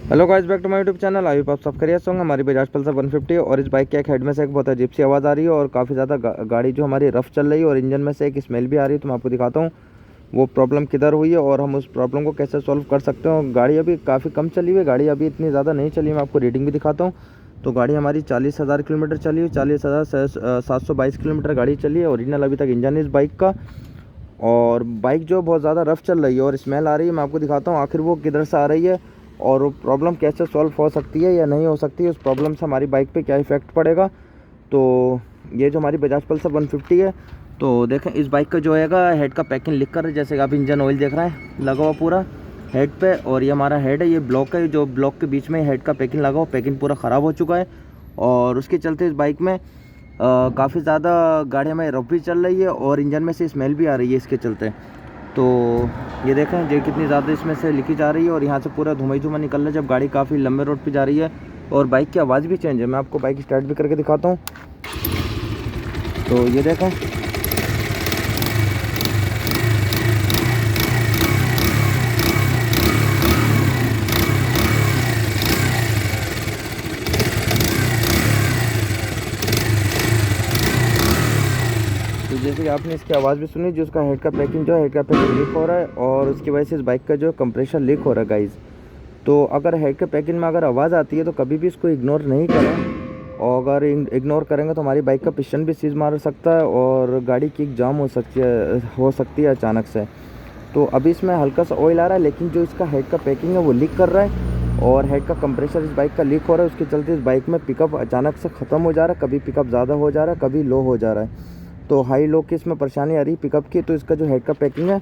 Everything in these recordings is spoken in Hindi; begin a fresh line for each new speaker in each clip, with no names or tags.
Hello guys, back to my YouTube channel. I hope आप सब खैरियत से होंगे। हमारी बजाज पल्सर 150 और इस बाइक के एक हेड में से एक बहुत अजीब सी आवाज़ आ रही है और काफ़ी ज़्यादा गाड़ी जो हमारी रफ चल रही है और इंजन में से एक स्मेल भी आ रही है। तो मैं आपको दिखाता हूँ वो प्रॉब्लम किधर हुई है और हम उस प्रॉब्लम को कैसे सॉल्व कर सकते हैं। गाड़ी अभी काफ़ी कम चली हुई है, गाड़ी अभी इतनी ज़्यादा नहीं चली। मैं आपको रीडिंग भी दिखाता हूँ। तो गाड़ी हमारी 40,000 किलोमीटर चली हुई, 40,722 किलोमीटर गाड़ी चली है। ओरिजिनल अभी तक इंजन है इस बाइक का और बाइक जो बहुत ज़्यादा रफ चल रही है और स्मेल आ रही है। मैं आपको दिखाता हूँ आखिर वो किधर से आ रही है और वो प्रॉब्लम कैसे सॉल्व हो सकती है या नहीं हो सकती है। उस प्रॉब्लम से हमारी बाइक पे क्या इफ़ेक्ट पड़ेगा। तो ये जो हमारी बजाज पल्सर 150 है, तो देखें इस बाइक का जो हैगा हेड का पैकिंग लिख कर, जैसे आप इंजन ऑयल देख रहे हैं लगा हुआ पूरा हेड पे, और ये हमारा हेड है, ये ब्लॉक है, जो ब्लॉक के बीच में हेड का पैकिंग लगा हुआ, पैकिंग पूरा ख़राब हो चुका है। और उसके चलते इस बाइक में काफ़ी ज़्यादा गाड़ी हमें रफ भी चल रही है और इंजन में से स्मेल भी आ रही है इसके चलते। तो ये देखें जो कितनी ज़्यादा इसमें से लीकेज आ रही है और यहाँ से पूरा धुआं ही धुआं निकल रहा है जब गाड़ी काफ़ी लंबे रोड पे जा रही है। और बाइक की आवाज़ भी चेंज है। मैं आपको बाइक स्टार्ट भी करके दिखाता हूँ। तो ये देखें, तो जैसे कि आपने इसकी आवाज़ भी सुनी, जो उसका हेड का पैकिंग जो है, हेड का पैकिंग लीक हो रहा है और उसकी वजह से इस बाइक का जो कंप्रेशर लीक हो रहा है गाइज़। तो अगर हेड के पैकिंग में अगर आवाज़ आती है तो कभी भी इसको इग्नोर नहीं करें, और अगर इग्नोर करेंगे तो हमारी बाइक का पिस्टन भी सीज मार सकता है और गाड़ी किक जाम हो सकती है अचानक से। तो अभी इसमें हल्का सा ऑयल आ रहा है, लेकिन जो इसका हेड का पैकिंग है वो लीक कर रहा है और हेड का कंप्रेशर इस बाइक का लीक हो रहा है। उसके चलते इस बाइक में पिकअप अचानक से ख़त्म हो जा रहा है, कभी पिकअप ज़्यादा हो जा रहा है, कभी लो हो जा रहा है। तो हाई लो की इसमें परेशानी आ रही है पिकअप की। तो इसका जो हेड का पैकिंग है,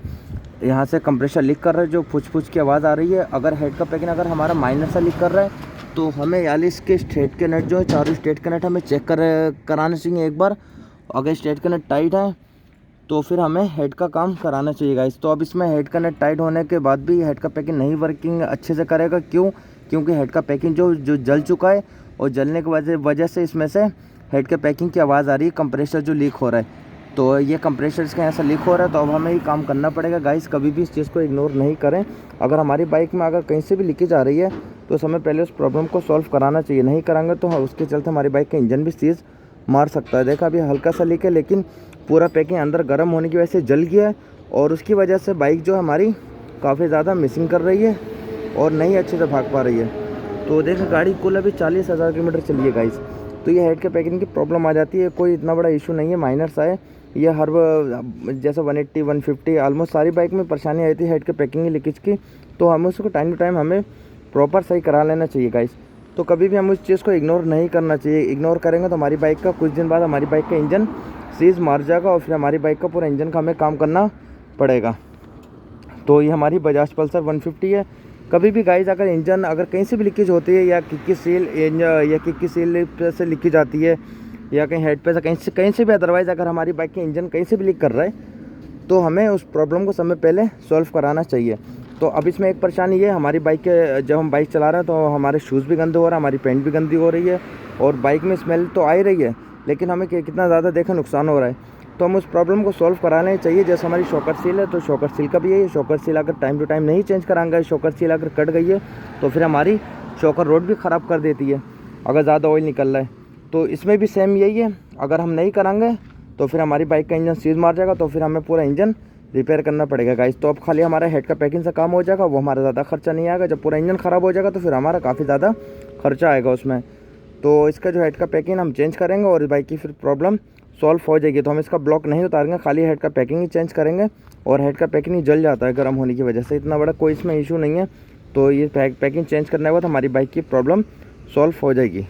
यहाँ से कंप्रेशर लीक कर रहा है, जो फुच फुच की आवाज़ आ रही है। अगर हेड का पैकिंग अगर हमारा माइनर सा लीक कर रहा है तो हमें यानी इसके स्ट्रेट के नट जो है, चारों स्ट्रेट के नट हमें चेक कराना चाहिए एक बार। अगर स्ट्रेट के नट टाइट है तो फिर हमें हेड का काम कराना चाहिए गाइस। तो अब इसमें हेड का नट टाइट होने के बाद भी हेड का पैकिंग नहीं वर्किंग अच्छे से करेगा। क्यों? क्योंकि हेड का पैकिंग जो जल चुका है और जलने की वजह से इसमें से हेड के पैकिंग की आवाज़ आ रही है, कंप्रेशर जो लीक हो रहा है। तो ये कंप्रेशर इसका यहाँ से लीक हो रहा है, तो अब हमें ही काम करना पड़ेगा गाइस। कभी भी इस चीज़ को इग्नोर नहीं करें। अगर हमारी बाइक में अगर कहीं से भी लीकेज आ रही है तो हमें पहले उस प्रॉब्लम को सॉल्व कराना चाहिए। नहीं कराएंगे तो उसके चलते हमारी बाइक का इंजन भी सीज मार सकता है। देखा अभी हल्का सा लीक है, लेकिन पूरा पैकिंग अंदर गर्म होने की वजह से जल गया है और उसकी वजह से बाइक जो हमारी काफ़ी ज़्यादा मिसिंग कर रही है और नहीं अच्छे से भाग पा रही है। तो देखो गाड़ी कुल अभी 40,000 किलोमीटर चली है गाइस। तो ये हेड के पैकिंग की प्रॉब्लम आ जाती है, कोई इतना बड़ा इशू नहीं है, माइनर सा है ये। हर जैसे 180 150 ऑलमोस्ट सारी बाइक में परेशानी आई थी हेड के पैकिंग लीकेज की। तो हमें उसको टाइम टू टाइम हमें प्रॉपर सही करा लेना चाहिए गाइस। तो कभी भी हम उस चीज़ को इग्नोर नहीं करना चाहिए। इग्नोर करेंगे तो हमारी बाइक का कुछ दिन बाद हमारी बाइक का इंजन सीज मार जाएगा और फिर हमारी बाइक का पूरा इंजन का हमें काम करना पड़ेगा। तो ये हमारी बजाज पल्सर 150 है। कभी भी गाइस अगर इंजन अगर कहीं से भी लीकेज होती है या किक की सील से लीकेज आती है या कहीं हेड पे से कहीं से भी, अदरवाइज़ अगर हमारी बाइक के इंजन कहीं से भी लीक कर रहा है तो हमें उस प्रॉब्लम को समय पहले सॉल्व कराना चाहिए। तो अब इसमें एक परेशानी ये, हमारी बाइक के जब हम बाइक चला रहे हैं तो हमारे शूज़ भी गंदे हो रहे हैं, हमारी पेंट भी गंदी हो रही है और बाइक में स्मेल तो आ ही रही है, लेकिन हमें कितना ज़्यादा देखा नुकसान हो रहा है। तो हम उस प्रॉब्लम को सॉल्व कराना चाहिए। जैसे हमारी शॉकर सील है, तो शॉकर सील का भी है, शॉकर सील अगर टाइम टू टाइम नहीं चेंज कराएंगे, शॉकर सील अगर कट गई है तो फिर हमारी शॉकर रोड भी ख़राब कर देती है अगर ज़्यादा ऑयल निकल रहा है। तो इसमें भी सेम यही है, अगर हम नहीं कराएंगे तो फिर हमारी बाइक का इंजन सीज मार जाएगा, तो फिर हमें पूरा इंजन रिपेयर करना पड़ेगा गाइस। तो अब खाली हमारा हेड का पैकिंग से काम हो जाएगा, वो हमारा ज़्यादा खर्चा नहीं आएगा। जब पूरा इंजन ख़राब हो जाएगा तो फिर हमारा काफ़ी ज़्यादा खर्चा आएगा उसमें। तो इसका जो हेड का पैकिंग हम चेंज करेंगे और इस बाइक की फिर प्रॉब्लम सॉल्व हो जाएगी। तो हम इसका ब्लॉक नहीं उतारेंगे, खाली हेड का पैकिंग ही चेंज करेंगे। और हेड का पैकिंग ही जल जाता है गर्म होने की वजह से, इतना बड़ा कोई इसमें इशू नहीं है। तो ये पैकिंग चेंज करने के बाद हमारी बाइक की प्रॉब्लम सॉल्व हो जाएगी।